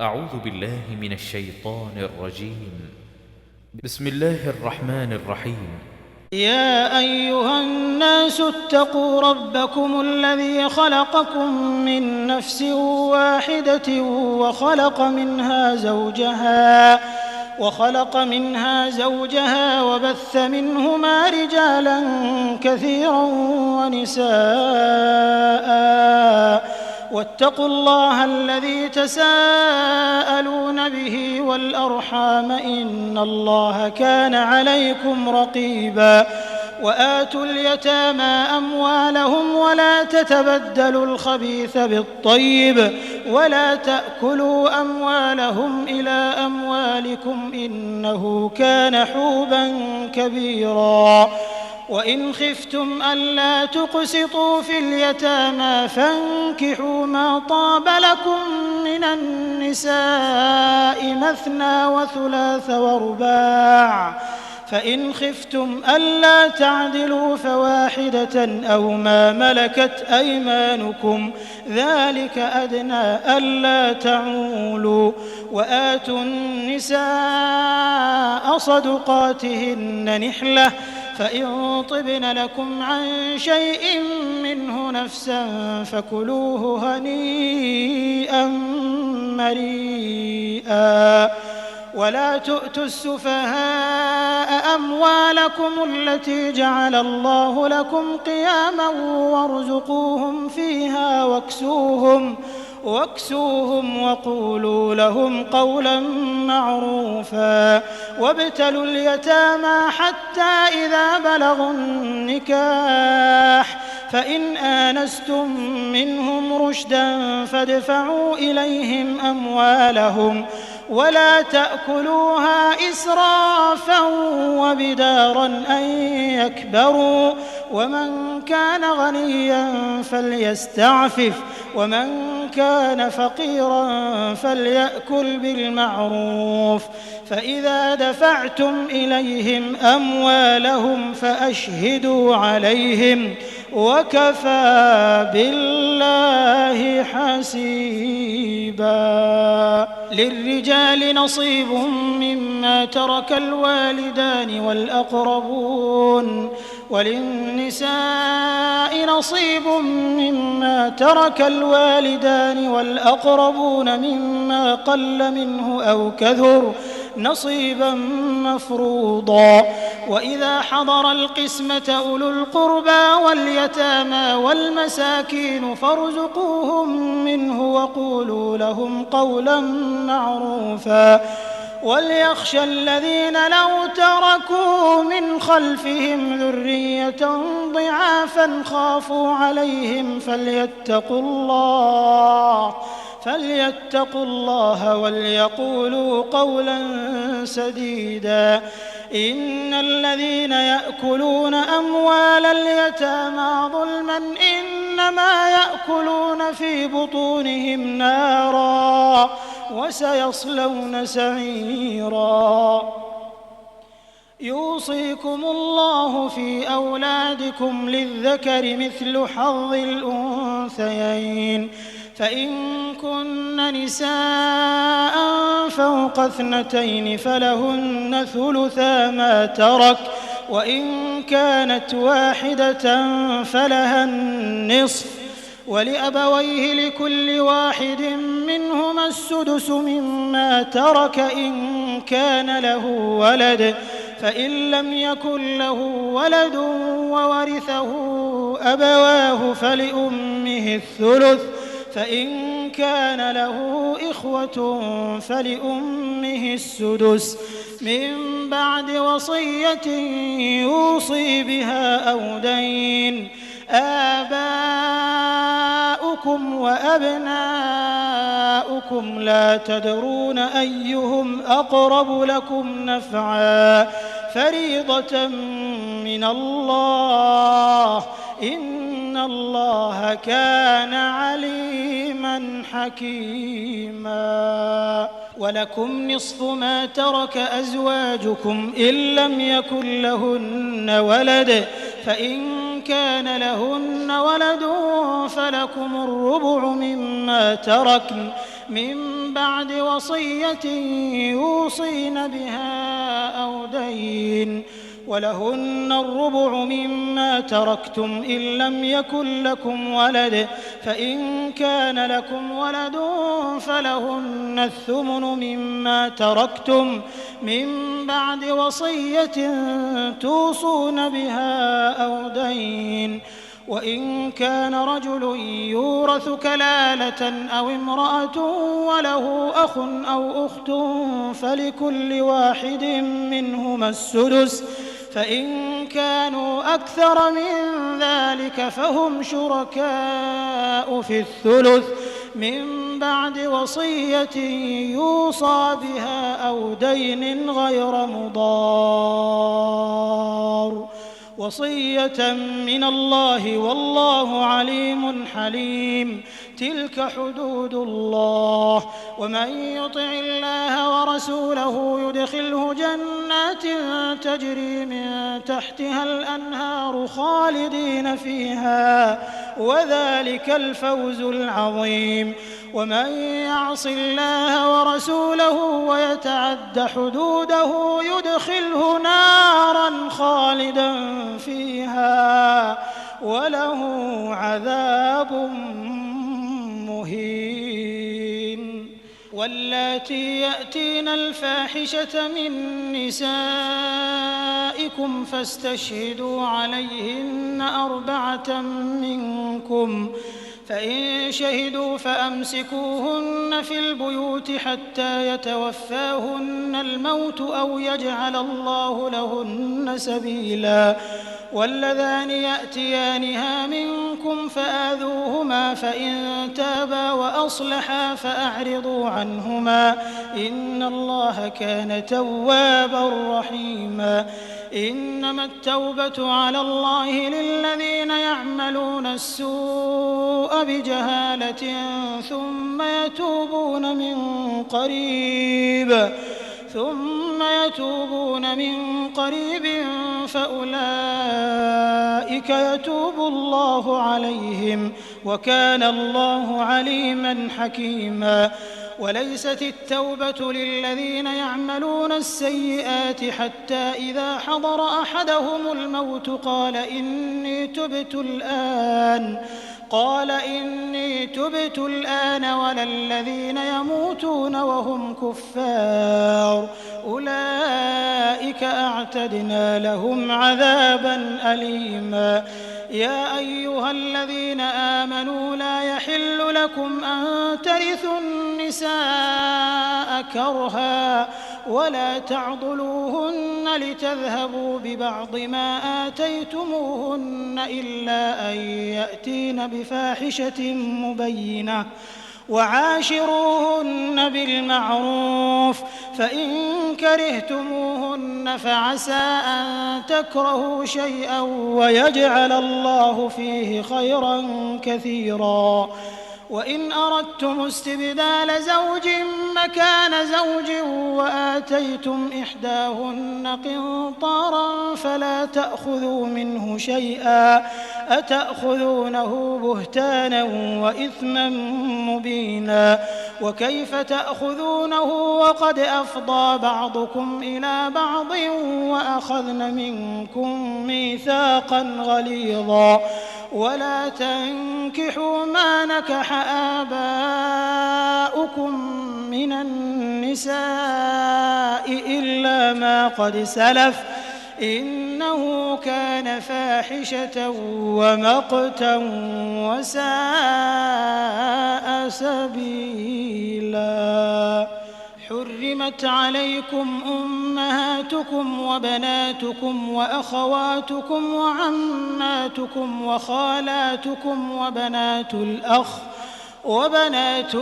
أعوذ بالله من الشيطان الرجيم. بسم الله الرحمن الرحيم. يا أيها الناس اتقوا ربكم الذي خلقكم من نفس واحدة وخلق منها زوجها وبث منهما رجالا كثيرا ونساء، واتقوا الله الذي تساءلون به والأرحام إن الله كان عليكم رقيبا. وآتوا اليتامى أموالهم ولا تتبدلوا الخبيث بالطيب ولا تأكلوا أموالهم إلى أموالكم إنه كان حوبا كبيرا. وإن خفتم ألا تقسطوا في اليتامى فانكحوا ما طاب لكم من النساء مثنى وثلاث ورباع، فإن خفتم ألا تعدلوا فواحدة أو ما ملكت أيمانكم ذلك أدنى ألا تعولوا. وآتوا النساء صدقاتهن نحلة، فإن طبن لكم عن شيء منه نفسا فكلوه هنيئا مريئا. ولا تؤتوا السفهاء أموالكم التي جعل الله لكم قياما وارزقوهم فيها واكسوهم وقولوا لهم قولا معروفا. وابتلوا اليتامى حتى إذا بلغوا النكاح، فإن آنستم منهم رشدا فادفعوا إليهم أموالهم ولا تأكلوها إسرافا وبدارا أن يكبروا. ومن كان غنيا فليستعفف ومن كان فقيرا فليأكل بالمعروف. فإذا دفعتم إليهم أموالهم فأشهدوا عليهم وكفى بالله حسيبا. للرجال نصيب مما ترك الوالدان والأقربون، وللنساء نصيب مما ترك الوالدان والأقربون مما قل منه أو كثر نصيبا مفروضا. وإذا حضر القسمة أولو القربى واليتامى والمساكين فارزقوهم منه وقولوا لهم قولا معروفا. وليخشى الذين لو تركوا من خلفهم ذرية ضعافا خافوا عليهم فليتقوا الله وليقولوا قولا سديدا. إن الذين يأكلون أموال اليتامى ظلما إنما يأكلون في بطونهم نارا وسيصلون سعيرا. يوصيكم الله في أولادكم للذكر مثل حظ الأنثيين، فإن كن نساء فوق 2 فلهن ثلثا ما ترك، وإن كانت واحدة فلها النصف، ولأبويه لكل واحد منهما السدس مما ترك إن كان له ولد، فإن لم يكن له ولد وورثه أبواه فلأمه الثلث، فإن كان له إخوة فلأمه السدس من بعد وصية يوصي بها أو دين. آباؤكم وأبناؤكم لا تدرون أيهم أقرب لكم نفعا فريضة من الله إن الله كان عليما حكيما. ولكم نصف ما ترك أزواجكم إن لم يكن لهن ولد، فإن كان لهن ولد فلكم الربع مما تركن من بعد وصية يوصين بها أو دين ولهن الربع مما تركتم إن لم يكن لكم ولد فإن كان لكم ولد فلهن الثمن مما تركتم من بعد وصية توصون بها أو دين وإن كان رجل يورث كلالة أو امرأة وله أخ أو أخت فلكل واحد منهما السدس فإن كانوا أكثر من ذلك فهم شركاء في الثلث من بعد وصية يوصى بها أو دين غير مضار وصية من الله والله عليم حليم تلك حدود الله ومن يطع الله ورسوله يدخله جنات تجري من تحتها الأنهار خالدين فيها وذلك الفوز العظيم ومن يعص الله ورسوله ويتعد حدوده يدخله نارا خالدا فيها وله عذاب مهين واللاتي يأتين الفاحشة من نسائكم فاستشهدوا عليهن 4 منكم فإن شهدوا فأمسكوهن في البيوت حتى يتوفاهن الموت أو يجعل الله لهن سبيلا واللذان يأتيانها منكم فآذوهما فإن تابا وأصلحا فأعرضوا عنهما إن الله كان توابا رحيما إنما التوبة على الله للذين يعملون السوء بجهالة ثم يتوبون من قريب فأولئك يتوب الله عليهم وكان الله عليما حكيما وليست التوبة للذين يعملون السيئات حتى إذا حضر أحدهم الموت قال إني تبت الآن ولا الذين يموتون وهم كفار أولئك أعتدنا لهم عذابا أليما يا أيها الذين آمنوا لا يحل لكم أن ترثوا النساء كرها ولا تعضلوهن لتذهبوا ببعض ما آتيتموهن إلا أن يأتين بفاحشة مبينة وعاشروهن بالمعروف فإن كرهتموهن فعسى أن تكرهوا شيئا ويجعل الله فيه خيرا كثيرا وإن أردتم استبدال زوج مكان زوج وآتيتم إحداهن قنطارا فلا تأخذوا منه شيئا أتأخذونه بهتانا وإثما مبينا وكيف تأخذونه وقد أفضى بعضكم إلى بعض وأخذن منكم ميثاقا غليظا ولا تنكحوا ما نكح آباؤكم من النساء إلا ما قد سلف إنه كان فاحشة ومقتا وساء سبيلا حرمت عليكم أمهاتكم وبناتكم وأخواتكم وعماتكم وخالاتكم وبنات الأخ وبنات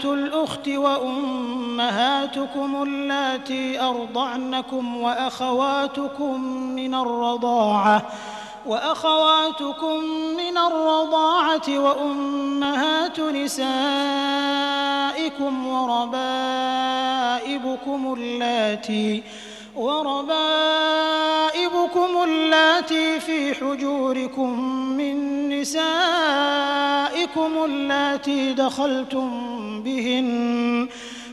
الأخت وأمهاتكم اللاتي أرضعنكم وأخواتكم من الرضاعة وأمهات نسائكم وربائبكم اللاتي في حجوركم من نسائكم اللاتي دخلتم بهن،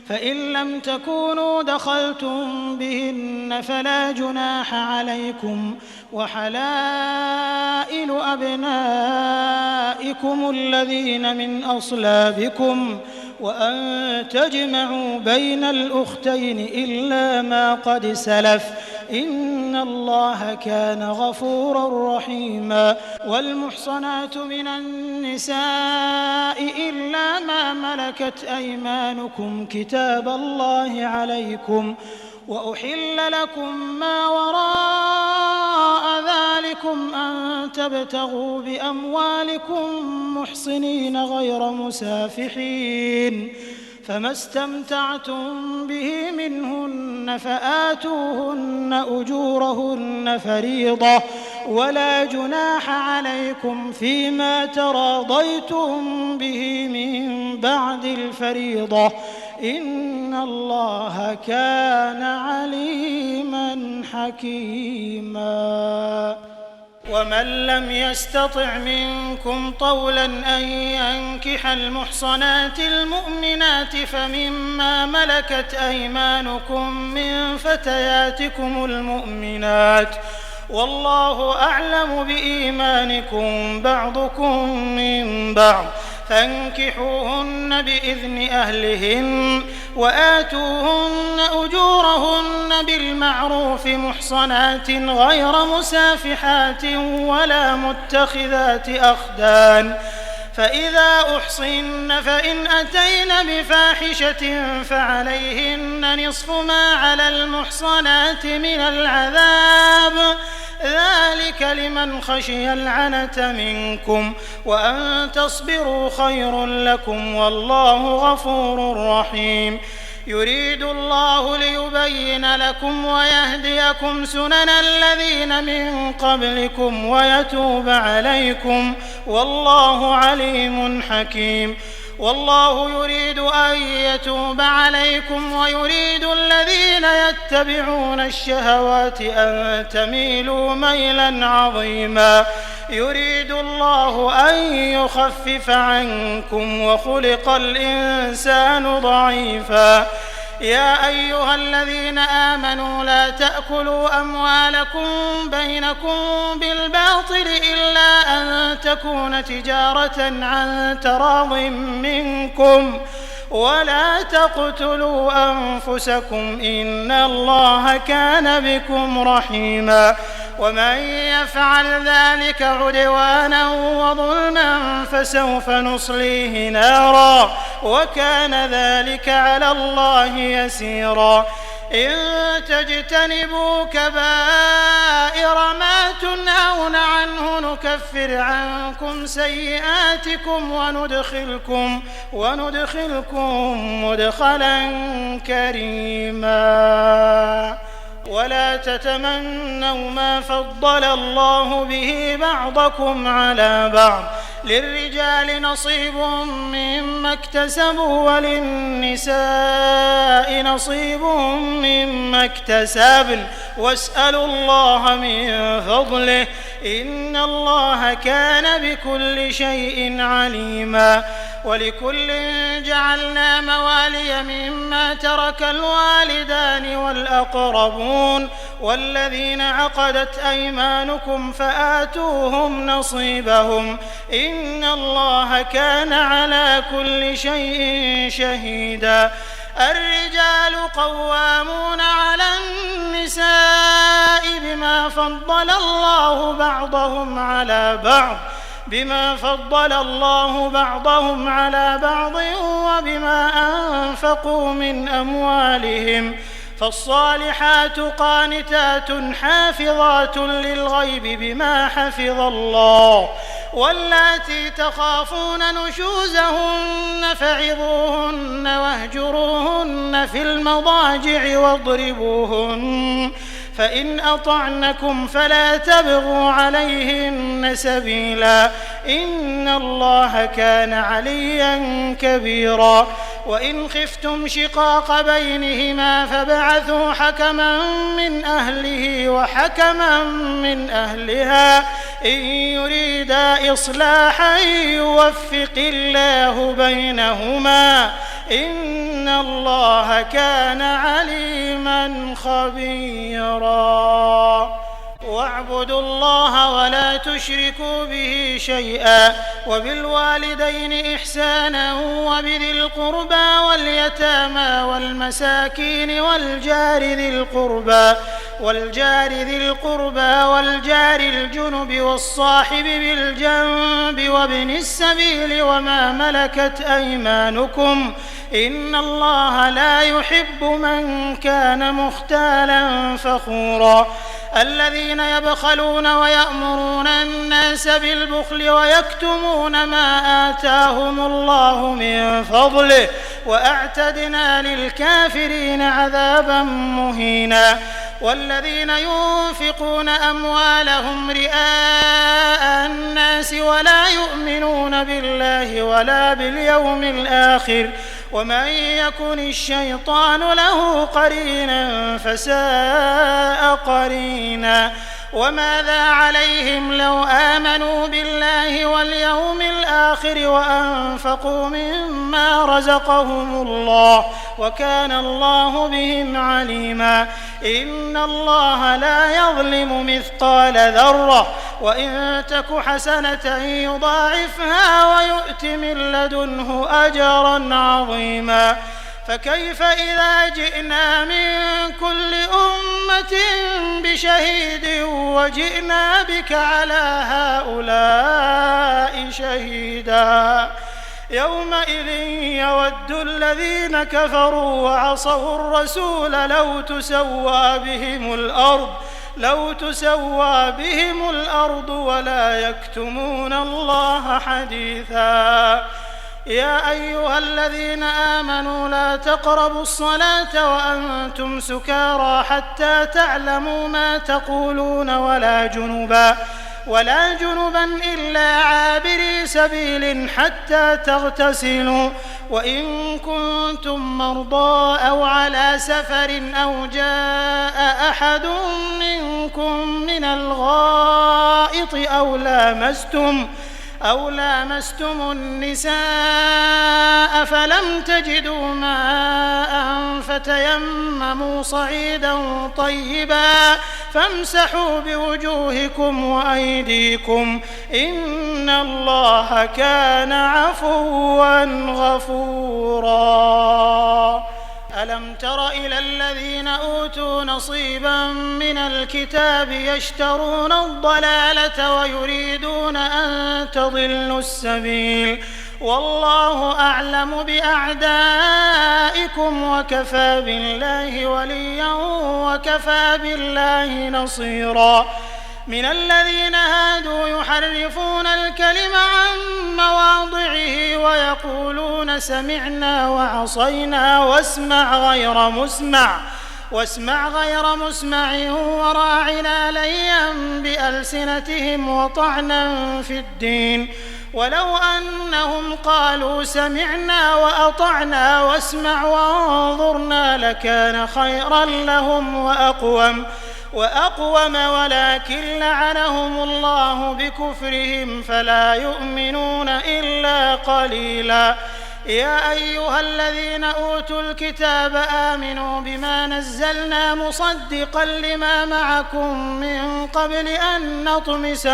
فإن لم تكونوا دخلتم بهن فلا جناح عليكم، وحلائل أبنائكم الذين من أصلابكم، وأن تجمعوا بين الأختين إلا ما قد سلف، إن الله كان غفورا رحيما. والمحصنات من النساء إلا ما ملكت أيمانكم كتاب الله عليكم، وأحل لكم ما وراء ذلكم أن تبتغوا بأموالكم محصنين غير مسافحين، فما استمتعتم به منهن فآتوهن أجورهن فريضة، ولا جناح عليكم فيما تراضيتم به من بعد الفريضة، إن الله كان عليما حكيما. ومن لم يستطع منكم طولا أن ينكح المحصنات المؤمنات فمما ملكت أيمانكم من فتياتكم المؤمنات، والله أعلم بإيمانكم بعضكم من بعض، فانكحوهن بإذن أهلهن وآتوهن أجورهن بالمعروف محصنات غير مسافحات ولا متخذات أخدان، فإذا أحصن فإن أتين بفاحشة فعليهن نصف ما على المحصنات من العذاب، ذلك لمن خشي العنة منكم، وأن تصبروا خير لكم، والله غفور رحيم. يريد الله ليبين لكم ويهديكم سنن الذين من قبلكم ويتوب عليكم، والله عليم حكيم. والله يريد أن يتوب عليكم ويريد الذين يتبعون الشهوات أن تميلوا ميلا عظيما. يريد الله أن يخفف عنكم وخلق الإنسان ضعيفا. يا أيها الذين آمنوا لا تأكلوا أموالكم بينكم بالباطل إلا أن تكون تجارة عن تراض منكم، ولا تقتلوا أنفسكم إن الله كان بكم رحيما. ومن يفعل ذلك عدوانا وظلما فسوف نصليه نارا، وكان ذلك على الله يسيرا. إن تجتنبوا كبائر ما تنهون عنه نكفر عنكم سيئاتكم وندخلكم مدخلا كريما. ولا تتمنوا ما فضل الله به بعضكم على بعض، للرجال نصيب مما اكتسبوا وللنساء نصيب مما اكتسبن، واسألوا الله من فضله إن الله كان بكل شيء عليما. ولكل جعلنا موالي مما ترك الوالدان والأقربون والذين عقدت أيمانكم فآتوهم نصيبهم إن الله كان على كل شيء شهيدا. الرجال قوامون على النساء بما فضل الله بعضهم على بعض وبما أنفقوا من أموالهم، فالصالحات قانتات حافظات للغيب بما حفظ الله، واللاتي تخافون نشوزهن فعظوهن واهجروهن في المضاجع واضربوهن، فإن أطعنكم فلا تبغوا عليهن سبيلا إن الله كان عليا كبيرا. وإن خفتم شقاق بينهما فابعثوا حكما من أهله وحكما من أهلها إن يريدا إصلاحا يوفق الله بينهما إن الله كان عليما خبيرا. واعبدوا الله ولا تشركوا به شيئا وبالوالدين إحسانا وبذي القربى واليتامى والمساكين والجار ذي القربى والجار الجنب والصاحب بالجنب وابن السبيل وما ملكت أيمانكم إن الله لا يحب من كان مختالا فخورا. الذين يبخلون ويأمرون الناس بالبخل ويكتمون ما آتاهم الله من فضله وأعتدنا للكافرين عذابا مهينا. والذين ينفقون أموالهم رئاء الناس ولا يؤمنون بالله ولا باليوم الآخر ومن يكن الشيطان له قرينا فساء قرينا. وماذا عليهم لو آمنوا بالله واليوم الآخر وأنفقوا مما رزقهم الله وكان الله بهم عليما. إن الله لا يظلم مثقال ذرة وإن تك حسنة يضاعفها ويؤت من لدنه أجرا عظيما. فكيف إذا جئنا من كل أمة بشهيد وجئنا بك على هؤلاء شهيدا يومئذ يود الذين كفروا وعصوا الرسول لو تسوى بهم الأرض ولا يكتمون الله حديثا. يا أيها الذين آمنوا لا تقربوا الصلاة وأنتم سكارى حتى تعلموا ما تقولون ولا جنبا إلا عابري سبيل حتى تغتسلوا وإن كنتم مرضى أو على سفر أو جاء أحد منكم من الغائط أو لامستم النساء فلم تجدوا ماء فتيمموا صعيدا طيبا فامسحوا بوجوهكم وأيديكم إن الله كان عفوا غفورا. ألم تر إلى الذين أوتوا نصيبا من الكتاب يشترون الضلالة ويريدون أن تضلوا السبيل والله أعلم بأعدائكم وكفى بالله وليا وكفى بالله نصيرا. من الذين هادوا يحرفون الكلم عن مواضعه ويقولون سمعنا وعصينا واسمع غير مسمع وراعنا ليا بألسنتهم وطعنا في الدين ولو أنهم قالوا سمعنا وأطعنا واسمع وانظرنا لكان خيرا لهم وأقوم ولكن لعنهم الله بكفرهم فلا يؤمنون إلا قليلا. يا أيها الذين أوتوا الكتاب آمنوا بما نزلنا مصدقا لما معكم من قبل أن نطمس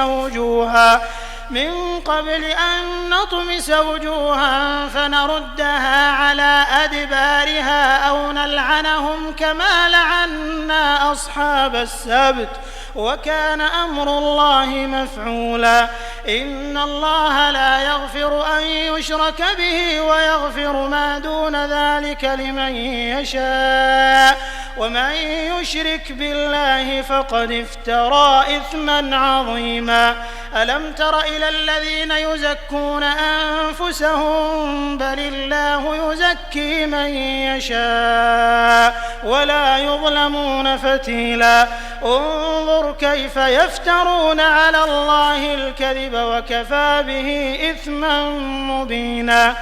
وجوها فنردها على أدبارها أو نلعنهم كما لعنا أصحاب السبت وكان أمر الله مفعولا. إن الله لا يغفر أن يشرك به ويغفر ما دون ذلك لمن يشاء ومن يشرك بالله فقد افترى إثما عظيما. ألم تر إلى الذين يزكون أنفسهم بل الله يزكي من يشاء ولا يظلمون فتيلا. انظر كيف يفترون على الله الكذب وكفى به إثما مبينا.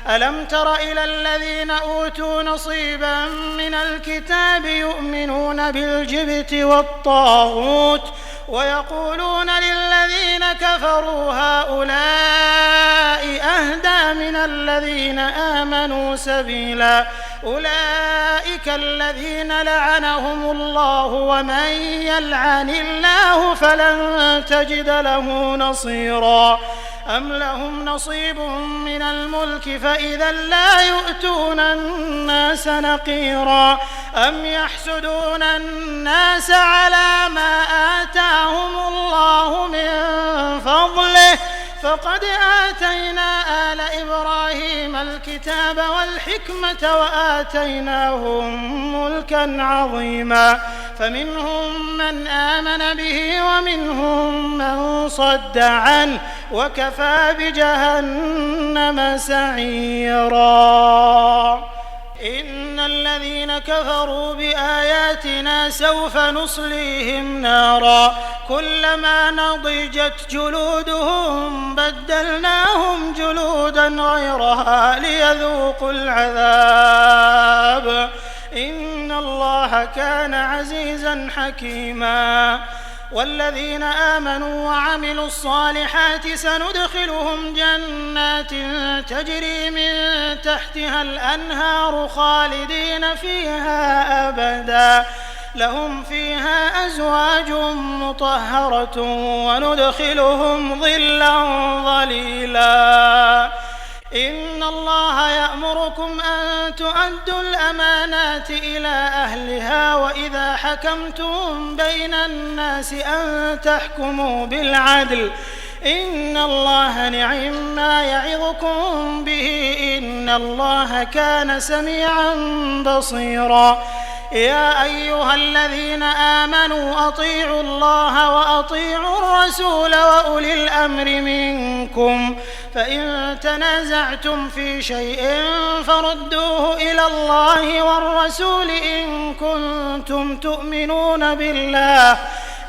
ألم تر إلى الذين أوتوا نصيبا من الكتاب يؤمنون بالجبت والطاغوت ويقولون للذين كفروا هؤلاء أهدى من الذين آمنوا سبيلا أولئك الذين لعنهم الله ومن يلعن الله فلن تجد له نصيرا أم لهم نصيب من الملك فإذا لا يؤتون الناس نقيرا أم يحسدون الناس على ما آتاهم الله من فضله فقد آتينا آل إبراهيم الكتاب والحكمة وآتيناهم ملكا عظيما فمنهم من آمن به ومنهم من صد عنه وكفى بجهنم سعيرا إن الذين كفروا بآياتنا سوف نصليهم نارا كلما نضجت جلودهم بدلناهم جلودا غيرها ليذوقوا العذاب إن الله كان عزيزا حكيما والذين آمنوا وعملوا الصالحات سندخلهم جنات تجري من تحتها الأنهار خالدين فيها أبدا لهم فيها أزواج مطهرة وندخلهم ظلا ظليلا إن الله يأمركم أن تؤدوا الأمانات إلى أهلها وإذا حكمتم بين الناس أن تحكموا بالعدل إن الله نعم ما يعظكم به إن الله كان سميعا بصيرا يا أيها الذين آمنوا أطيعوا الله وأطيعوا الرسول وأولي الأمر منكم فإن تنازعتم في شيء فردوه إلى الله والرسول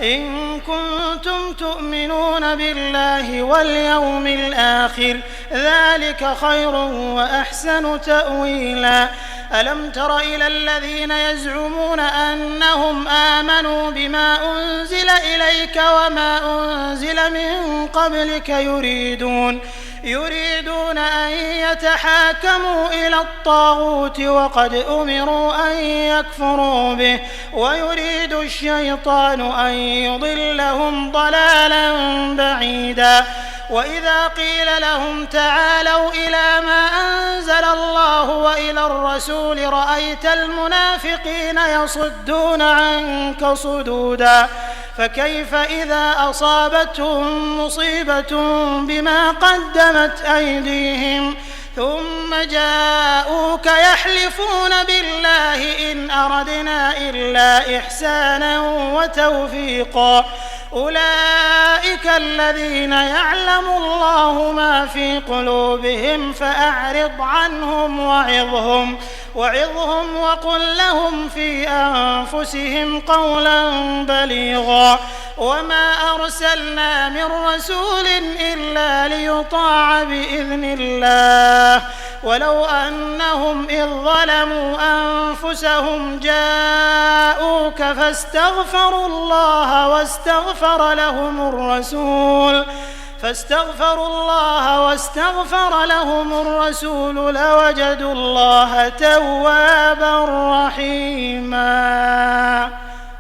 إن كنتم تؤمنون بالله واليوم الآخر ذلك خير وأحسن تأويلا ألم تر إلى الذين يزعمون أنهم آمنوا بما أنزل إليك وما أنزل من قبلك يريدون أن يتحاكموا إلى الطاغوت وقد أمروا أن يكفروا به ويريد الشيطان أن يضلهم ضلالا بعيدا وإذا قيل لهم تعالوا إلى ما أنزل الله وإلى الرسول رأيت المنافقين يصدون عنك صدودا فكيف إذا أصابتهم مصيبة بما قدمت أيديهم ثم جاءوك يحلفون بالله إن أردنا إلا إحسانا وتوفيقا أولئك الذين يعلم الله ما في قلوبهم فأعرض عنهم وعظهم وقل لهم في أنفسهم قولا بليغا وما أرسلنا من رسول إلا ليطاع بإذن الله ولو أنهم إذ ظلموا أنفسهم جاءوك فاستغفروا الله واستغفر لهم الرسول لوجدوا الله توابا رحيما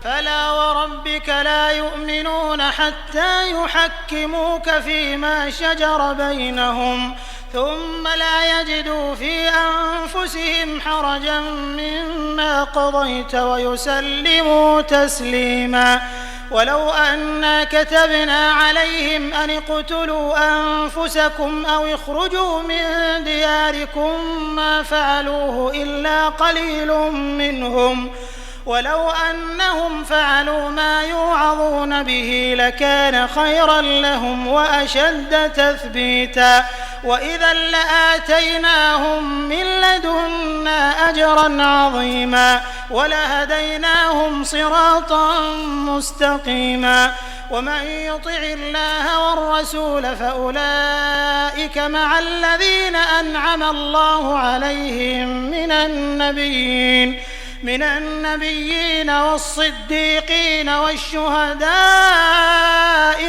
فلا وربك لا يؤمنون حتى يحكموك فيما شجر بينهم ثم لا يجدوا في أنفسهم حرجا مما قضيت ويسلموا تسليما ولو أنا كتبنا عليهم أن اقتلوا أنفسكم أو اخرجوا من دياركم ما فعلوه إلا قليل منهم ولو أنهم فعلوا ما يوعظون به لكان خيرا لهم وأشد تثبيتا وإذا لآتيناهم من لدنا أجرا عظيما ولهديناهم صراطا مستقيما ومن يطع الله والرسول فأولئك مع الذين أنعم الله عليهم من من النبيين والصديقين والشهداء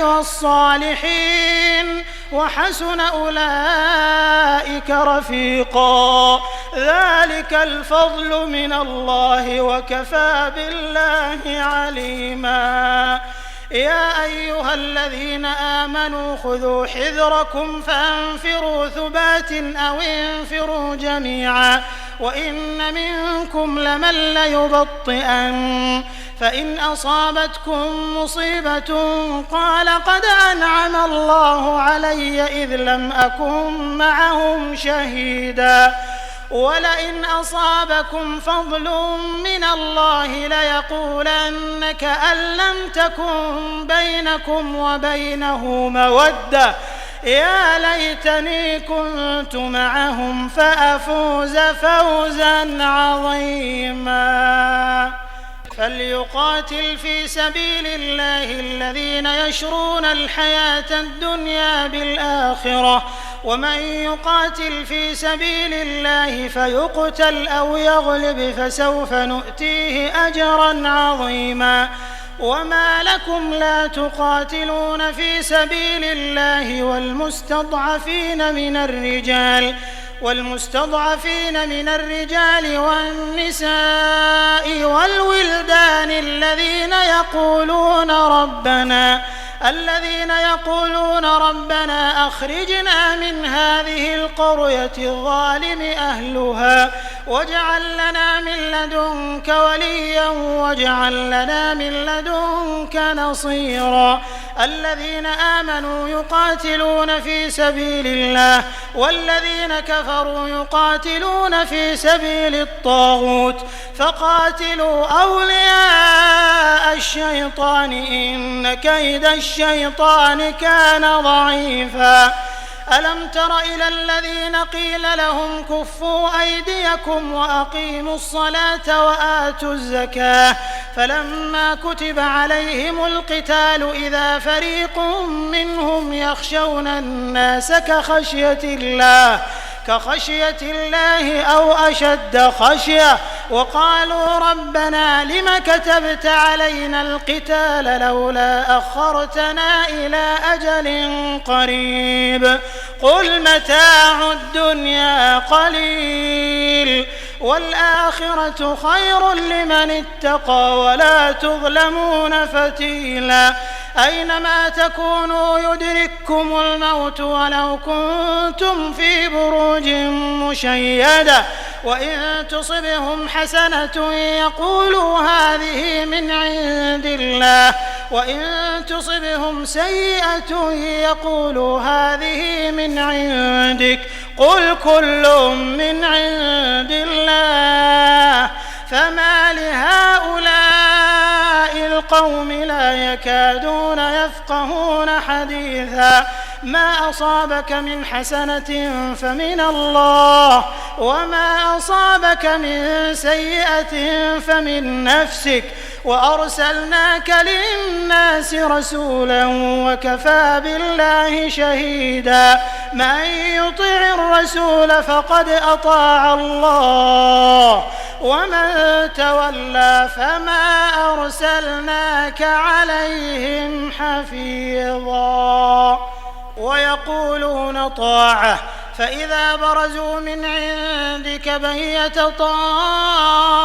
والصالحين وحسن أولئك رفيقا ذلك الفضل من الله وكفى بالله عليما يا أيها الذين آمنوا خذوا حذركم فانفروا ثبات أو انفروا جميعا وإن منكم لمن ليبطئن فإن أصابتكم مصيبة قال قد أنعم الله علي إذ لم أكن معهم شهيدا ولئن أصابكم فضل من الله ليقولن كأن لم تكن بينكم وبينه مودة يا ليتني كنت معهم فأفوز فوزا عظيما فليقاتل في سبيل الله الذين يشرون الحياة الدنيا بالآخرة ومن يقاتل في سبيل الله فيقتل أو يغلب فسوف نؤتيه أجرا عظيما وما لكم لا تقاتلون في سبيل الله والمستضعفين من الرجال والنساء والولدان الذين يقولون ربنا أخرجنا من هذه القرية الظالم أهلها واجعل لنا من لدنك وليا واجعل لنا من لدنك نصيرا الذين آمنوا يقاتلون في سبيل الله والذين كفروا يقاتلون في سبيل الطاغوت فقاتلوا أولياء الشيطان إن كيد الشيطان كان ضعيفا ألم تر إلى الذين قيل لهم كفوا أيديكم وأقيموا الصلاة وآتوا الزكاة فلما كتب عليهم القتال إذا فريق منهم يخشون الناس كخشية الله أو أشد خشية وقالوا ربنا لم كتبت علينا القتال لولا أخرتنا إلى أجل قريب قل متاع الدنيا قليل والآخرة خير لمن اتقى ولا تظلمون فتيلا أينما تكونوا يدرككم الموت ولو كنتم في بروج مشيدة وإن تصبهم حسنة يقولوا هذه من عند الله وإن تصبهم سيئة يقولوا هذه من عندك قل كل من عند الله فما لهؤلاء القوم لا يكادون يفقهون حديثا ما أصابك من حسنة فمن الله وما أصابك من سيئة فمن نفسك وأرسلناك للناس رسولا وكفى بالله شهيدا من يطع الرسول فقد أطاع الله ومن تولى فما أرسلناك عليهم حفيظا ويقولون طاعة فإذا برزوا من عندك بيت طائفة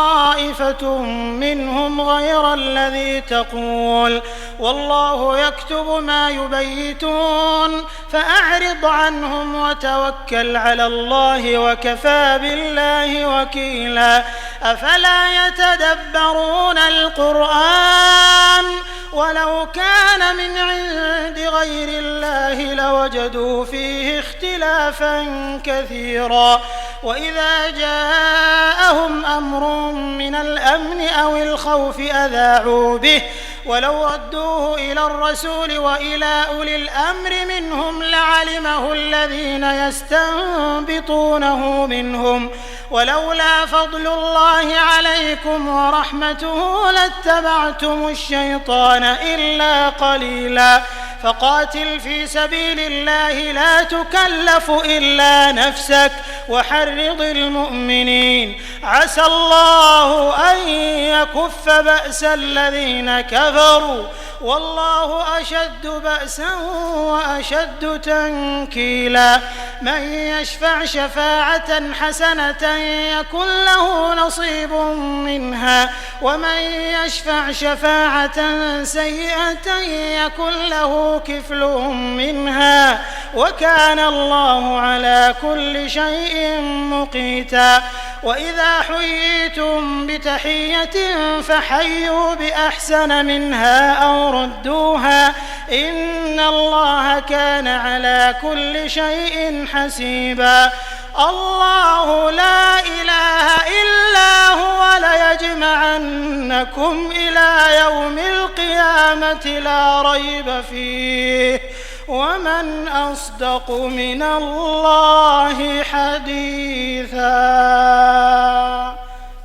منهم غير الذي تقول والله يكتب ما يبيتون فأعرض عنهم وتوكل على الله وكفى بالله وكيلا أفلا يتدبرون القرآن ولو كان من عند غير الله لوجدوا فيه اختلافا كثيرا وإذا جاءهم أمر من الأمن أو الخوف أذاعوا به ولو ردوه إلى الرسول وإلى أولي الأمر منهم لعلمه الذين يستنبطونه منهم ولولا فضل الله عليكم ورحمته لاتبعتم الشيطان إلا قليلا فقاتل في سبيل الله لا تكلف إلا نفسك وحرض المؤمنين عسى الله أن يكف بأس الذين كفروا والله أشد بأسا وأشد تنكيلا من يشفع شفاعة حسنة يكن له نصيب منها ومن يشفع شفاعة سيئة يكن له كفل منها وكان الله على كل شيء مقيتا وإذا حييتم بتحية فحيوا بأحسن منها أو ردوها إن الله كان على كل شيء حسيبا الله لا إله إلا هو ليجمعنكم إلى يوم القيامة لا ريب فيه ومن أصدق من الله حديثا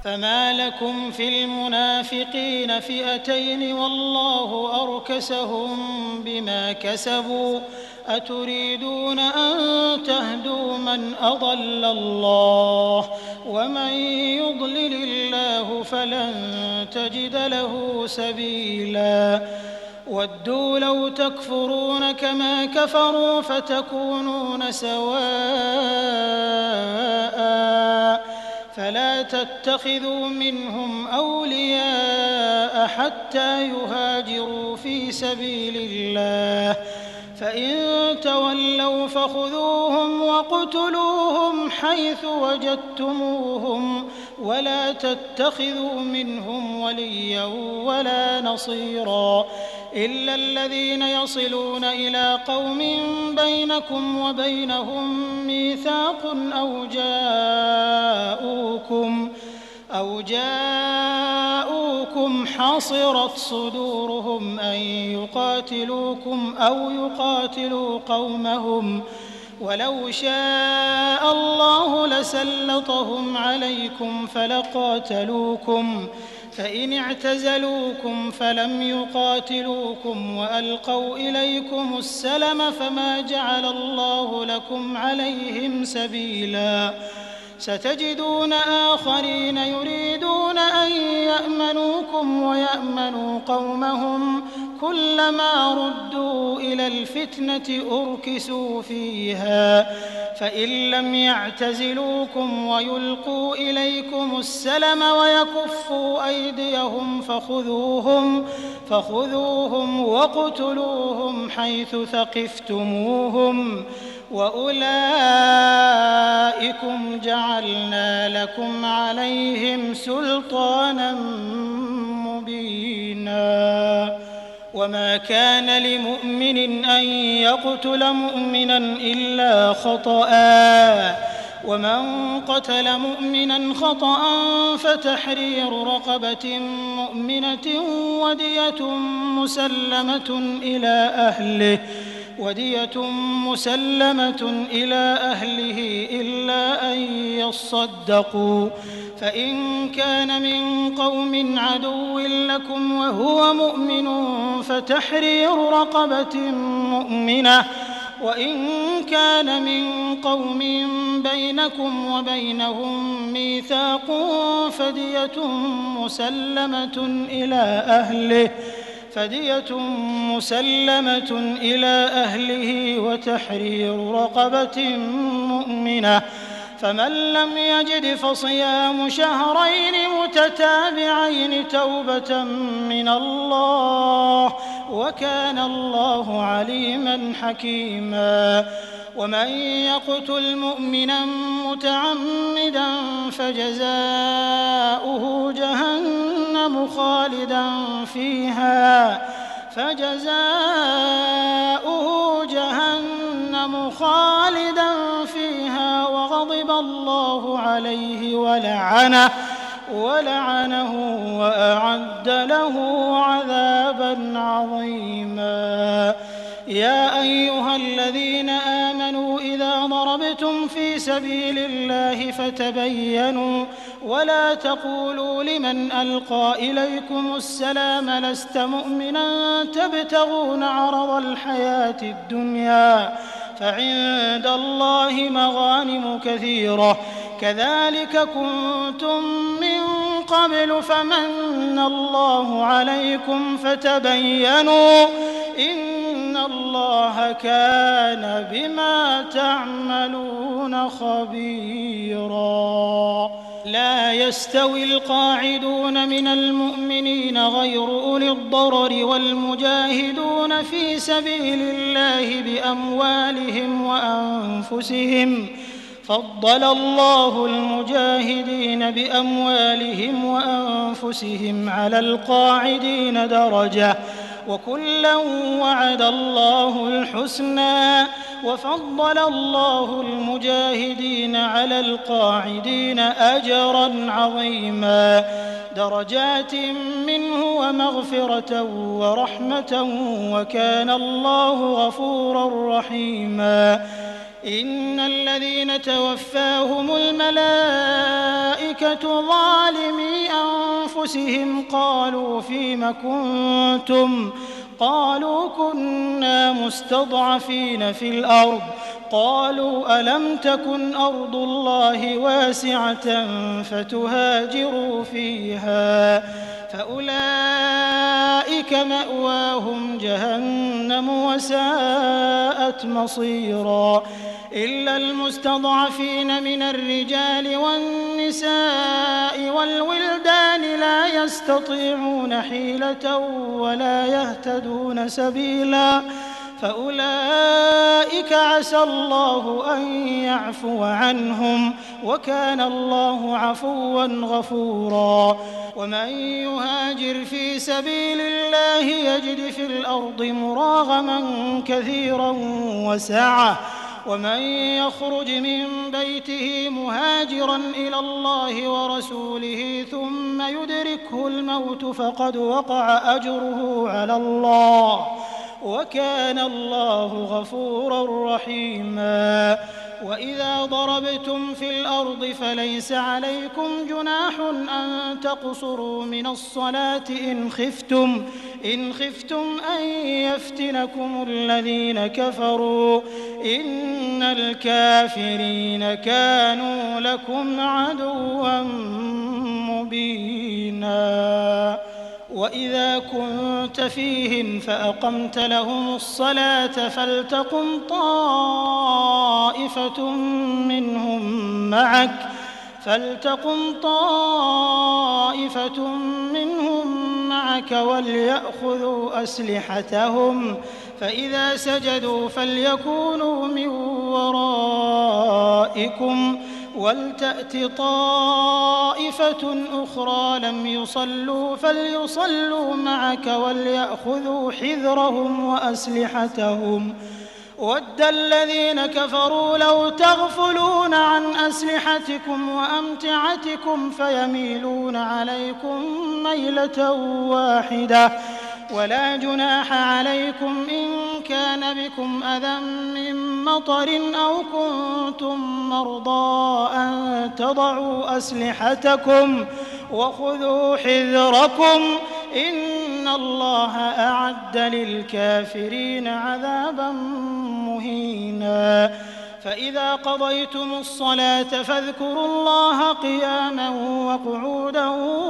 فما لكم في المنافقين فئتين والله أركسهم بما كسبوا أتريدون أن تهدوا من أضل الله ومن يضلل الله فلن تجد له سبيلا ودوا لو تكفرون كما كفروا فتكونون سواء فلا تتخذوا منهم أولياء حتى يهاجروا في سبيل الله فإن تولوا فخذوهم واقتلوهم حيث وجدتموهم ولا تتخذوا منهم وليا ولا نصيرا إلا الذين يصلون إلى قوم بينكم وبينهم ميثاق أو جاءوكم حصرت صدورهم أن يقاتلوكم أو يقاتلوا قومهم ولو شاء الله لسلطهم عليكم فلقاتلوكم فإن اعتزلوكم فلم يقاتلوكم وألقوا إليكم السلم فما جعل الله لكم عليهم سبيلا ستجدون آخرين يريدون أن يأمنوكم ويأمنوا قومهم كلما ردوا إلى الفتنة أركسوا فيها فإن لم يعتزلوكم ويلقوا إليكم السلم ويكفوا أيديهم فخذوهم واقتلوهم حيث ثقفتموهم وأولئكم جعلنا لكم عليهم سلطانا مبينا وما كان لمؤمن أن يقتل مؤمنا إلا خطأ ومن قتل مؤمنا خطأ فتحرير رقبة مؤمنة ودية مسلمة إلى أهله إلا أن يصدقوا فإن كان من قوم عدو لكم وهو مؤمن فتحرير رقبة مؤمنة وإن كان من قوم بينكم وبينهم ميثاق فدية مسلمة إلى أهله وتحرير رقبة مؤمنة فمن لم يجد فصيام شهرين متتابعين توبة من الله وكان الله عليما حكيما ومن يقتل مؤمنا متعمدا فجزاؤه جهنم خالدا فيها وغضب الله عليه ولعنه وأعد له عذابا عظيما يا أيها الذين آمنوا إذا ضربتم في سبيل الله فتبينوا ولا تقولوا لمن ألقى إليكم السلام لست مؤمنا تبتغون عرض الحياة الدنيا فعند الله مغانم كثيرة كذلك كنتم من قبل فمن الله عليكم فتبينوا إن الله كان بما تعملون خبيرا. لا يستوي القاعدون من المؤمنين غير أولي الضرر والمجاهدون في سبيل الله بأموالهم وأنفسهم فضل الله المجاهدين بأموالهم وأنفسهم على القاعدين درجة وكلا وعد الله الحسنى وفضل الله المجاهدين على القاعدين أجرا عظيما درجات منه ومغفرة ورحمة وكان الله غفورا رحيما. إن الذين توفاهم الملائكة ظالمي أنفسهم قالوا فيم كنتم قالوا كنا مستضعفين في الأرض قالوا ألم تكن أرض الله واسعة فتهاجروا فيها فأولئك مأواهم جهنم وساءت مصيرا. إلا المستضعفين من الرجال والنساء والولدان لا يستطيعون حيلة ولا يهتدون سبيلا فأولئك عسى الله أن يعفو عنهم وكان الله عفوا غفورا. ومن يهاجر في سبيل الله يجد في الأرض مراغما كثيرا وسعة ومن يخرج من بيته مهاجرا إلى الله ورسوله ثم يدركه الموت فقد وقع أجره على الله وكان الله غفورا رحيما. وإذا ضربتم في الأرض فليس عليكم جناح أن تقصروا من الصلاة إن خفتم أن يفتنكم الذين كفروا إن الكافرين كانوا لكم عدوا مبينا. وإذا كنت فيهم فأقمت لهم الصلاة فلتقم طائفة منهم معك وليأخذوا أسلحتهم فإذا سجدوا فليكونوا من ورائكم ولتأت طائفة أخرى لم يصلوا فليصلوا معك وليأخذوا حذرهم وأسلحتهم ود الذين كفروا لو تغفلون عن أسلحتكم وأمتعتكم فيميلون عليكم ميلة واحدة ولا جناح عليكم إن كان بكم أذى من مطر أو كنتم مرضى أن تضعوا أسلحتكم وخذوا حذركم إن الله أعد للكافرين عذابا مهينا. فإذا قضيتم الصلاة فاذكروا الله قياما وقعودا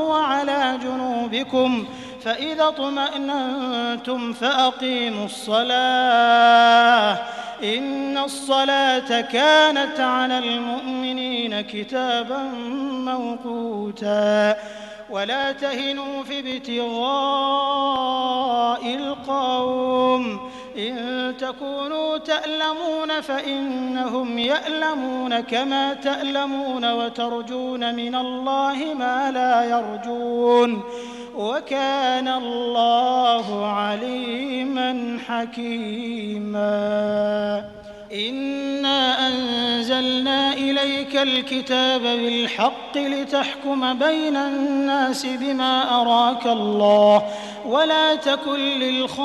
وعلى جنوبكم فإذا اطمأننتم فأقيموا الصلاة إن الصلاة كانت على المؤمنين كتابا موقوتا. ولا تهنوا في ابتغاء القوم إن تكونوا تألمون فإنهم يألمون كما تألمون وترجون من الله ما لا يرجون وكان الله عليما حكيما. إنا أنزلنا إليك الكتاب بالحق لتحكم بين الناس بما أراك الله ولا تكن للخائنين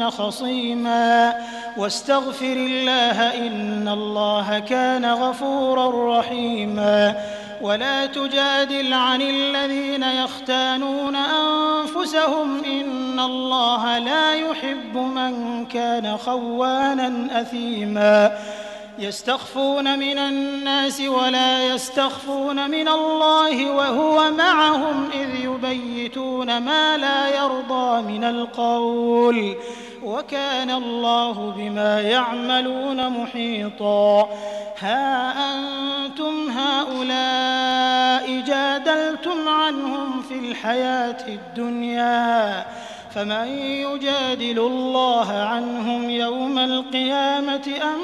خصيما واستغفر الله إن الله كان غفورا رحيما ولا تجادل عن الذين يختانون أنفسهم إن الله لا يحب من كان خوانا أثيما يستخفون من الناس ولا يستخفون من الله وهو معهم إذ يبيتون ما لا يرضى من القول وكان الله بما يعملون محيطا ها أنتم هؤلاء جادلتم عنهم في الحياة الدنيا فمن يجادل الله عنهم يوم القيامة أم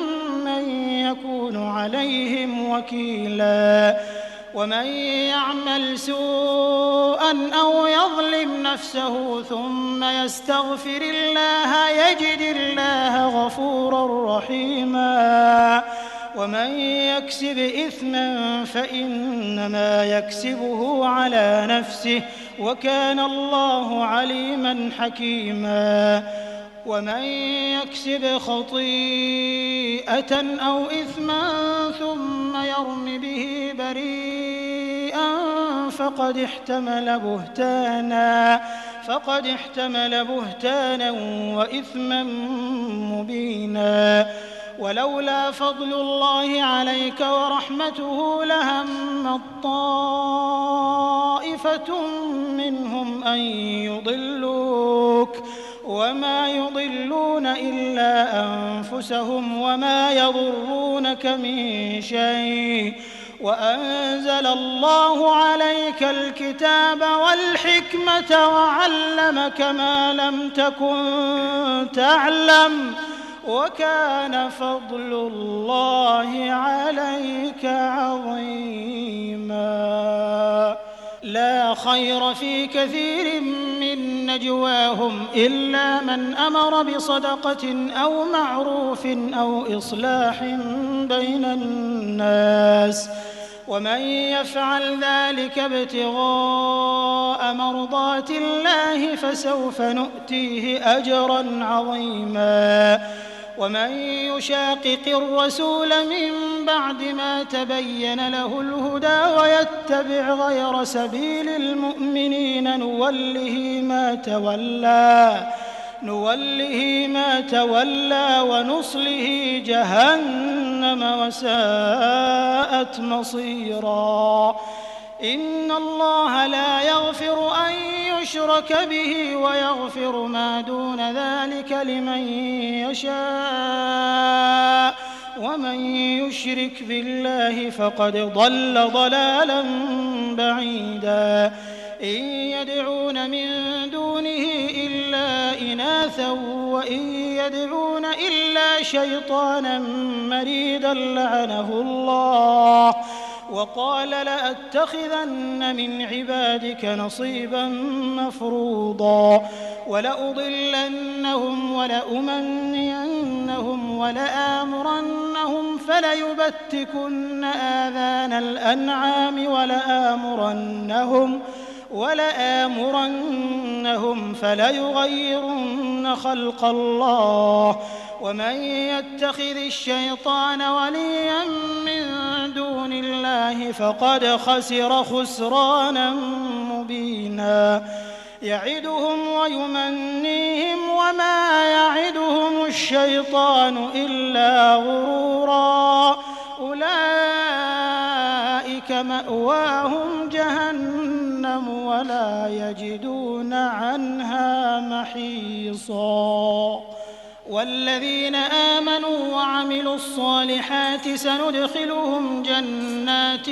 من يكون عليهم وكيلا ومن يعمل سوءا أو يظلم نفسه ثم يستغفر الله يجد الله غفورا رحيما ومن يكسب إثما فإنما يكسبه على نفسه وكان الله عليما حكيما ومن يكسب خطيئة أو إثما ثم يرم به بريئا فقد احتمل بهتانا وإثما مبينا ولولا فضل الله عليك ورحمته لهم طائفة منهم أن يضلوك وما يضلون إلا أنفسهم وما يضرونك من شيء وأنزل الله عليك الكتاب والحكمة وعلمك ما لم تكن تعلم وكان فضل الله عليك عظيما لا خير في كثير من نجواهم إلا من أمر بصدقة أو معروف أو إصلاح بين الناس ومن يفعل ذلك ابتغاء مرضات الله فسوف نؤتيه أجرا عظيما ومن يشاقق الرسول من بعد ما تبين له الهدى ويتبع غير سبيل المؤمنين نوله ما تولى ونصله جهنم وساءت مصيرا إن الله لا يغفر أن يشرك به ويغفر ما دون ذلك لمن يشاء ومن يشرك بالله فقد ضل ضلالا بعيدا إن يدعون من دونه إلا إناثا وإن يدعون إلا شيطانا مريدا لعنه الله وقال لأتخذن من عبادك نصيبا مفروضا ولأضلنهم ولأمنينهم ولآمرنهم فليبتكن آذان الأنعام ولآمرنهم فليغيرن خلق الله ومن يتخذ الشيطان وليا من دون الله فقد خسر خسرانا مبينا يعدهم ويمنيهم وما يعدهم الشيطان إلا غرورا أولئك مأواهم جهنم ولا يجدون عنها محيصا والذين آمنوا وعملوا الصالحات سندخلهم جنات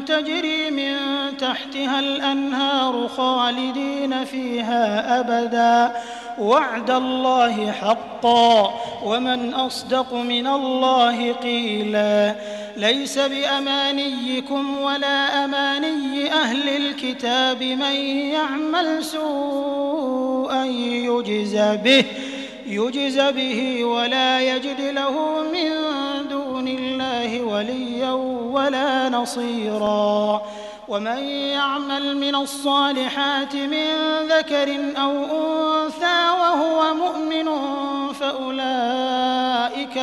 تجري من تحتها الأنهار خالدين فيها أبدا وعد الله حقا ومن أصدق من الله قيلا ليس بأمانيكم ولا أماني أهل الكتاب من يعمل سوءا يجز به ولا يجد له من دون الله وليا ولا نصيرا. ومن يعمل من الصالحات من ذكر أو أنثى وهو مؤمن فأولئك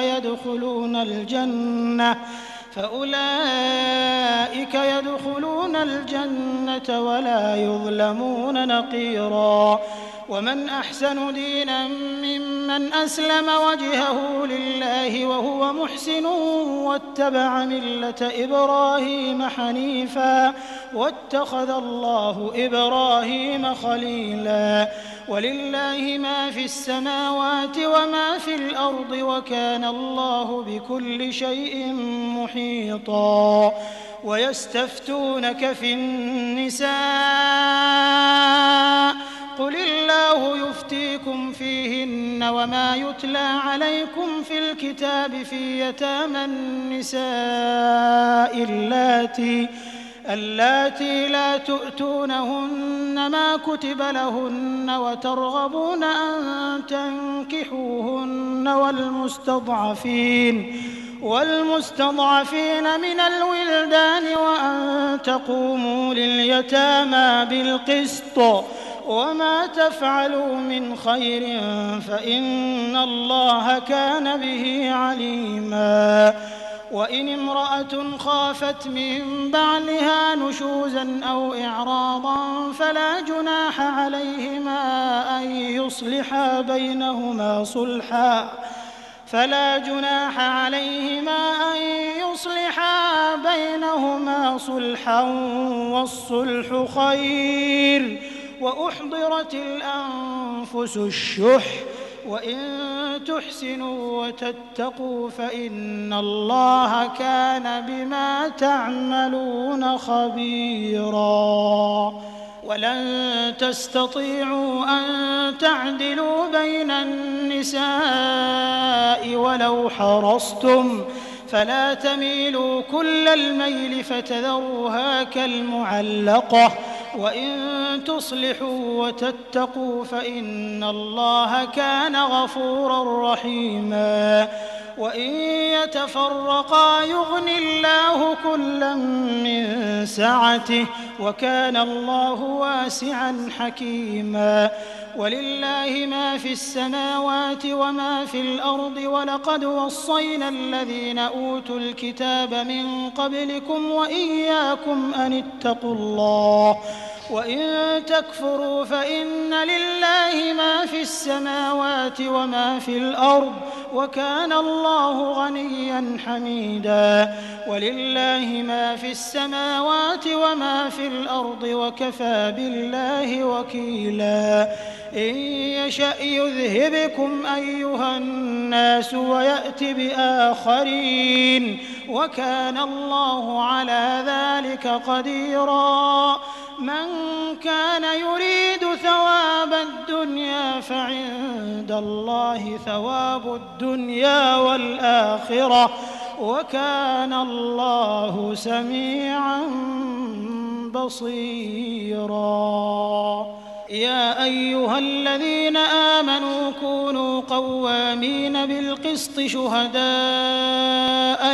يدخلون الجنة ولا يظلمون نقيرا. ومن أحسن دينا ممن أسلم وجهه لله وهو محسن واتبع ملة إبراهيم حنيفا واتخذ الله إبراهيم خليلا. ولله ما في السماوات وما في الأرض وكان الله بكل شيء محيطا. ويستفتونك في النساء قل الله يفتيكم فيهن وما يتلى عليكم في الكتاب في يتامى النساء اللاتي لا تؤتونهن ما كتب لهن وترغبون أن تنكحوهن والمستضعفين من الولدان وأن تقوموا لليتامى بالقسط وما تفعلوا من خير فإن الله كان به عليما. وإن امرأة خافت من بعلها نشوزا أو إعراضا فلا جناح عليهما أن يصلحا بينهما صلحا والصلح خير. وأحضرت الأنفس الشح وإن تحسنوا وتتقوا فإن الله كان بما تعملون خبيرا. ولن تستطيعوا أن تعدلوا بين النساء ولو حرصتم فلا تميلوا كل الميل فتذروها كالمعلقة. وإن تصلحوا وتتقوا فإن الله كان غفورا رحيما. وإن يتفرقا يغن الله كلا من سعته وكان الله واسعا حكيما. ولله ما في السماوات وما في الأرض ولقد وصينا الذين أوتوا الكتاب من قبلكم وإياكم أن اتقوا الله. وإن تكفروا فإن لله ما في السماوات وما في الأرض وكان الله غنيا حميدا. ولله ما في السماوات وما في الأرض وكفى بالله وكيلا. إن يشأ يذهبكم أيها الناس ويأت بآخرين وكان الله على ذلك قديرا. من كان يريد ثواب الدنيا فعند الله ثواب الدنيا والآخرة وكان الله سميعا بصيرا. يا أيها الذين آمنوا كونوا قوامين بالقسط شهداء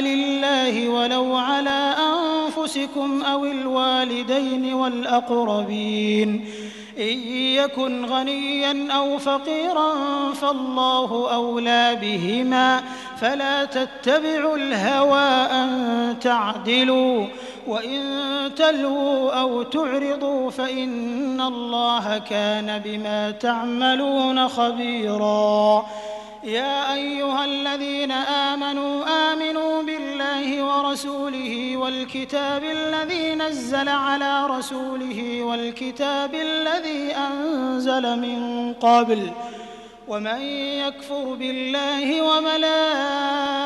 لله ولو على أنفسكم أو الوالدين والأقربين. إن يكن غنيا أو فقيرا فالله أولى بهما فلا تتبعوا الهوى أن تعدلوا. وإن تلووا أو تعرضوا فإن الله كان بما تعملون خبيرا. يا أيها الذين آمنوا بالله ورسوله والكتاب الذي نزل على رسوله والكتاب الذي أنزل من قبل. ومن يكفر بالله وملائكته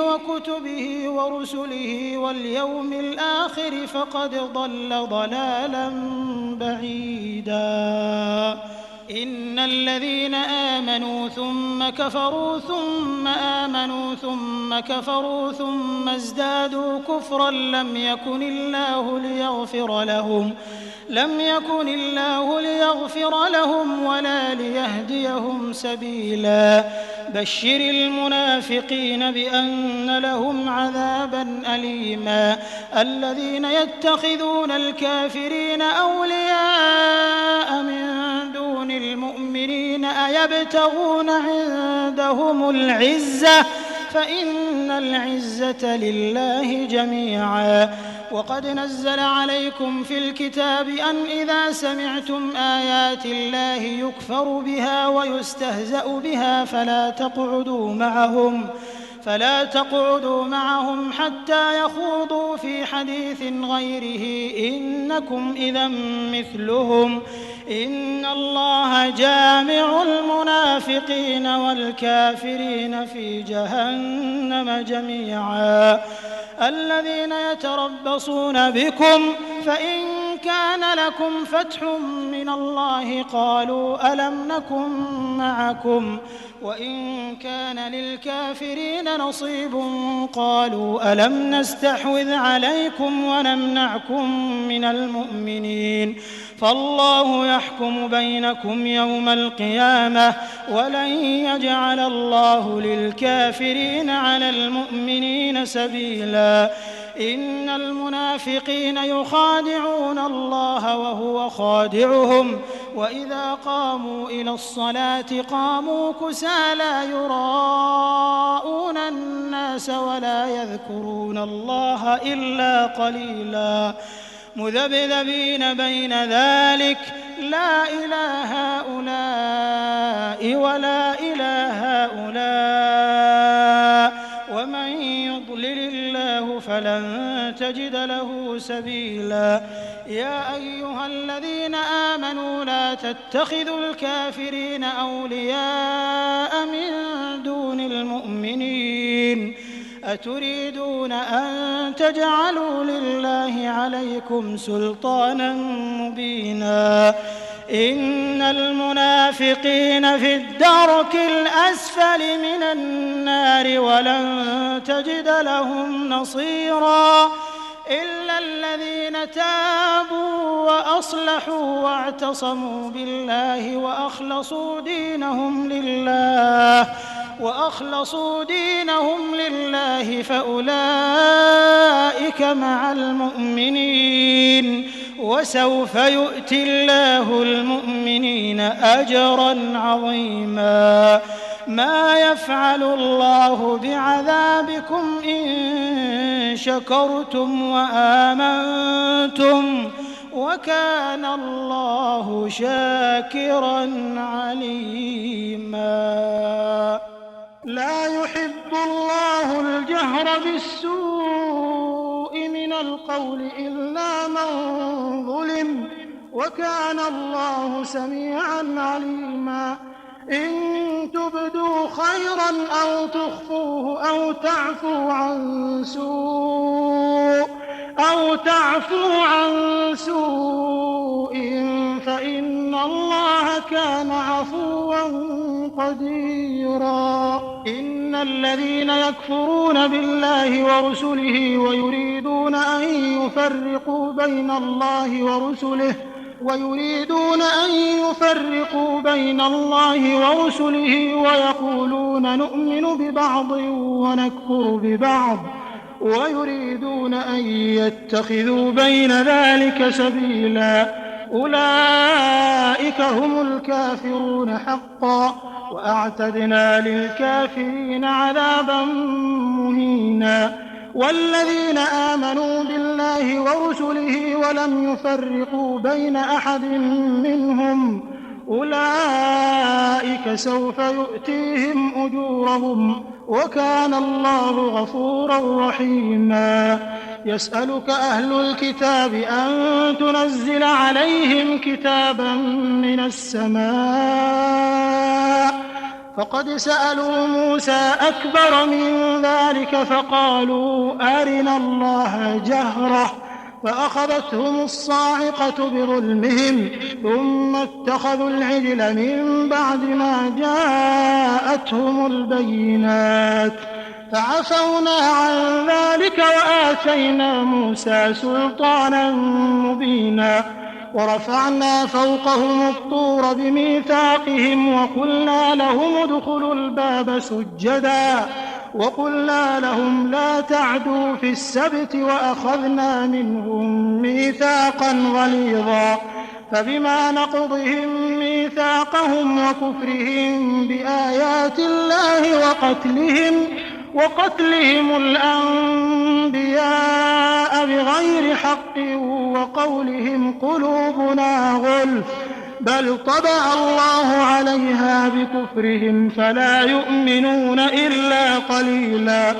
وكتبه ورسله واليوم الآخر فقد ضل ضلالا بعيدا. إن الذين آمنوا ثم كفروا ثم آمنوا ثم كفروا ثم ازدادوا كفرا لم يكن الله ليغفر لهم ولا ليهديهم سبيلا بشر المنافقين بأن لهم عذابا أليما الذين يتخذون الكافرين أولياء من دون المؤمنين أيبتغون عندهم العزة فإن العزة لله جميعا وقد نزل عليكم في الكتاب أن إذا سمعتم آيات الله يكفر بها ويستهزأ بها فلا تقعدوا معهم حتى يخوضوا في حديث غيره إنكم إذا مثلهم إن الله جامع المنافقين والكافرين في جهنم جميعا الذين يتربصون بكم فإن كان لكم فتح من الله قالوا ألم نكن معكم وإن كان للكافرين نصيب قالوا ألم نستحوذ عليكم ونمنعكم من المؤمنين فالله يحكم بينكم يوم القيامة ولن يجعل الله للكافرين على المؤمنين سبيلا إن المنافقين يخادعون الله وهو خادعهم وإذا قاموا إلى الصلاة قاموا كسالى يراءون الناس ولا يذكرون الله إلا قليلا مذبذبين بين ذلك لا إله هؤلاء ولا إله هؤلاء ومن يضلل الله فلن تجد له سبيلا يا أيها الذين آمنوا لا تتخذوا الكافرين أولياء من دون المؤمنين أتريدون أن تجعلوا لله عليكم سلطانا مبينا إن المنافقين في الدرك الأسفل من النار ولن تجد لهم نصيرا إلا الذين تابوا وأصلحوا واعتصموا بالله وأخلصوا دينهم لله فأولئك مع المؤمنين وسوف يؤتي الله المؤمنين أجرا عظيما ما يفعل الله بعذابكم إن شكرتم وآمنتم وكان الله شاكرا عليما لا يحب الله الجهر بالسوء من القول إلا من ظلم وكان الله سميعا عليما إن تبدوا خيرا أو تخفوه أو تعفوا عن سوء فإن الله كان عفوا قديرا إن الذين يكفرون بالله ورسله ويريدون أن يفرقوا بين الله ورسله ويقولون نؤمن ببعض ونكفر ببعض ويريدون أن يتخذوا بين ذلك سبيلا أولئك هم الكافرون حقا وأعتدنا للكافرين عذابا مهينا والذين آمنوا بالله ورسله ولم يفرقوا بين أحد منهم أولئك سوف يؤتيهم أجورهم وكان الله غفورا رحيما يسألك أهل الكتاب أن تنزل عليهم كتابا من السماء فقد سألوا موسى أكبر من ذلك فقالوا أرنا الله جهرة فأخذتهم الصاعقة بظلمهم ثم اتخذوا العجل من بعد ما جاءتهم البينات فعفونا عن ذلك وآتينا موسى سلطانا مبينا ورفعنا فوقهم الطور بميثاقهم وقلنا لهم ادخلوا الباب سجدا وقلنا لهم لا تعدوا في السبت وأخذنا منهم ميثاقا غليظا فبما نقضهم ميثاقهم وكفرهم بآيات الله وقتلهم الأنبياء بغير حق وقولهم قلوبنا غلف بل طبع الله عليها بكفرهم فلا يؤمنون إلا قليلا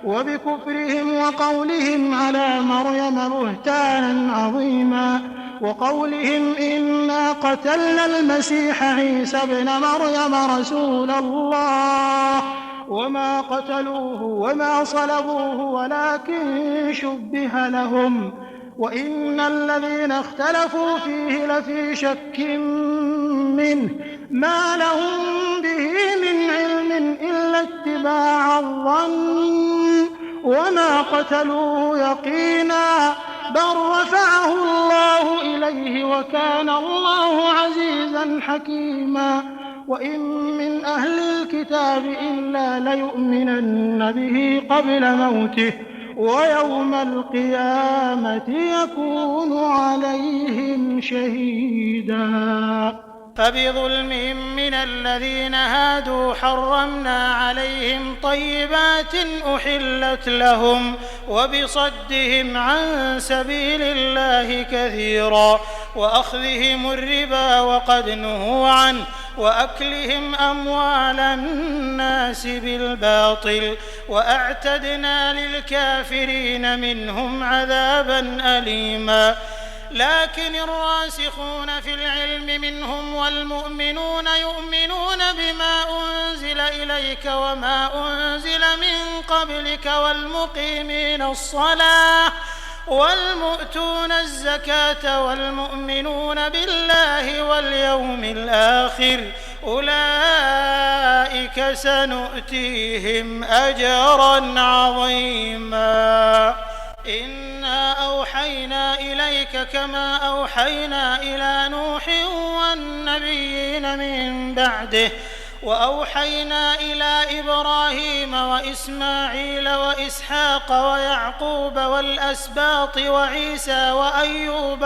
وبكفرهم وقولهم على مريم بهتانا عظيما وقولهم إنا قتلنا المسيح عيسى ابن مريم رسول الله وما قتلوه وما صلبوه ولكن شبه لهم وإن الذين اختلفوا فيه لفي شك منه ما لهم به من علم إلا اتباع الظن وما قتلوه يقينا بل رفعه الله إليه وكان الله عزيزا حكيما وإن من أهل الكتاب إلا ليؤمنن به قبل موته ويوم القيامة يكون عليهم شهيدا فبظلم من الذين هادوا حرمنا عليهم طيبات أحلت لهم وبصدهم عن سبيل الله كثيرا وأخذهم الربا وقد نهوا عنه وأكلهم أموال الناس بالباطل وأعتدنا للكافرين منهم عذابا أليما لكن الراسخون في العلم منهم والمؤمنون يؤمنون بما أنزل إليك وما أنزل من قبلك والمقيمين الصلاة والمؤتون الزكاة والمؤمنون بالله واليوم الآخر أولئك سنؤتيهم أجرا عظيما إنا أوحينا إليك كما أوحينا إلى نوح والنبيين من بعده وأوحينا إلى إبراهيم وإسماعيل وإسحاق ويعقوب والأسباط وعيسى وأيوب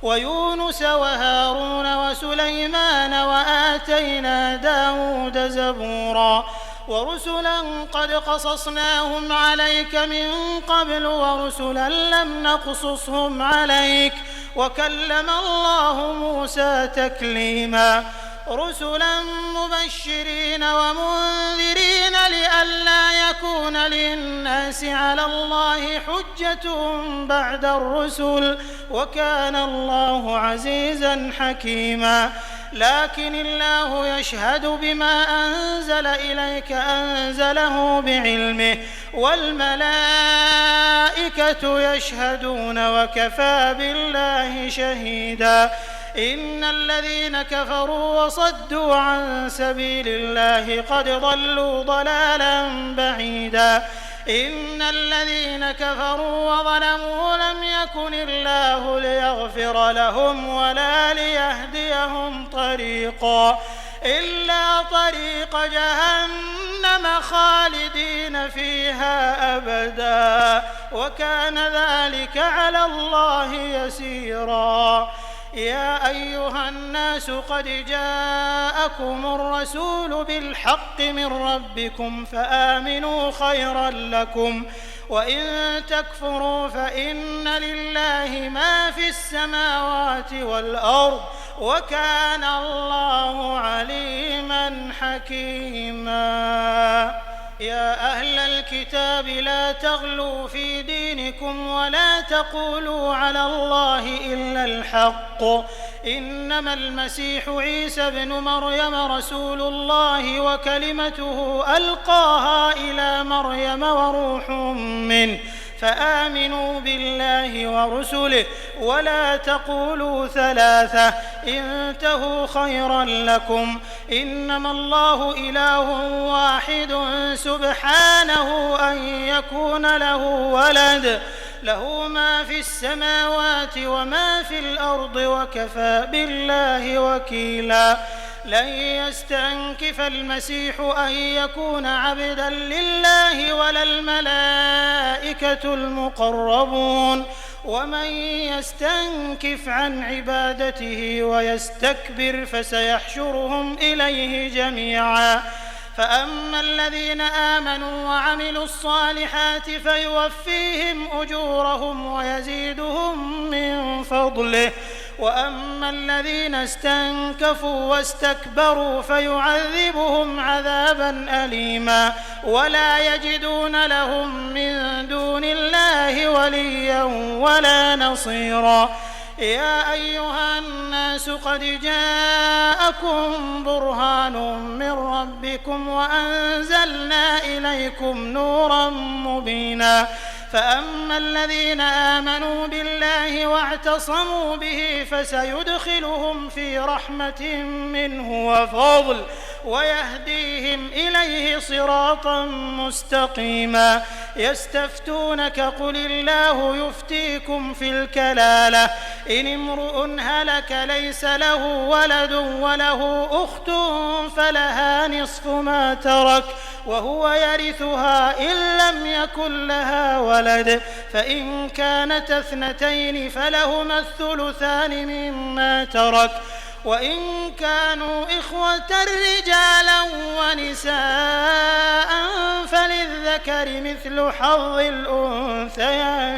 ويونس وهارون وسليمان وآتينا داود زبورا ورسلا قد قصصناهم عليك من قبل ورسلا لم نقصصهم عليك وكلم الله موسى تكليما رسلا مبشرين ومنذرين لئلا يكون للناس على الله حجة بعد الرسل وكان الله عزيزا حكيما لكن الله يشهد بما أنزل إليك أنزله بعلمه والملائكة يشهدون وكفى بالله شهيدا إن الذين كفروا وصدوا عن سبيل الله قد ضلوا ضلالا بعيدا إن الذين كفروا وظلموا لم يكن الله ليغفر لهم ولا ليهديهم طريقا إلا طريق جهنم خالدين فيها أبدا وكان ذلك على الله يسيرا يا أيها الناس قد جاءكم الرسول بالحق من ربكم فآمنوا خيرا لكم وإن تكفروا فإن لله ما في السماوات والأرض وكان الله عليما حكيما يا أهل الكتاب لا تغلوا في دينكم ولا تقولوا على الله إلا الحق إنما المسيح عيسى ابن مريم رسول الله وكلمته ألقاها إلى مريم وروح منه فآمنوا بالله ورسله ولا تقولوا ثلاثة انتهوا خيرا لكم إنما الله إله واحد سبحانه أن يكون له ولد له ما في السماوات وما في الأرض وكفى بالله وكيلا لن يستنكف المسيح أن يكون عبدا لله ولا الملائكة المقربون ومن يستنكف عن عبادته ويستكبر فسيحشرهم إليه جميعا فأما الذين آمنوا وعملوا الصالحات فيوفيهم أجورهم ويزيدهم من فضله وأما الذين استنكفوا واستكبروا فيعذبهم عذابا أليما ولا يجدون لهم من دون الله وليا ولا نصيرا يا أيها الناس قد جاءكم برهان من ربكم وأنزلنا إليكم نورا مبينا فأما الذين آمنوا بالله واعتصموا به فسيدخلهم في رحمة منه وفضل ويهديهم إليه صراطا مستقيما يستفتونك قل الله يفتيكم في الكلالة إن امرؤ هلك ليس له ولد وله أخت فلها نصف ما ترك وهو يرثها إن لم يكن لها ولد فإن كانت اثنتين فلهما الثلثان مما ترك وإن كانوا إخوة رجالا ونساء فللذكر مثل حظ الأنثيين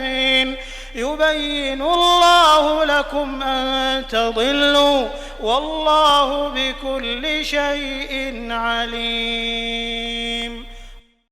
يبين الله لكم أن تضلوا والله بكل شيء عليم.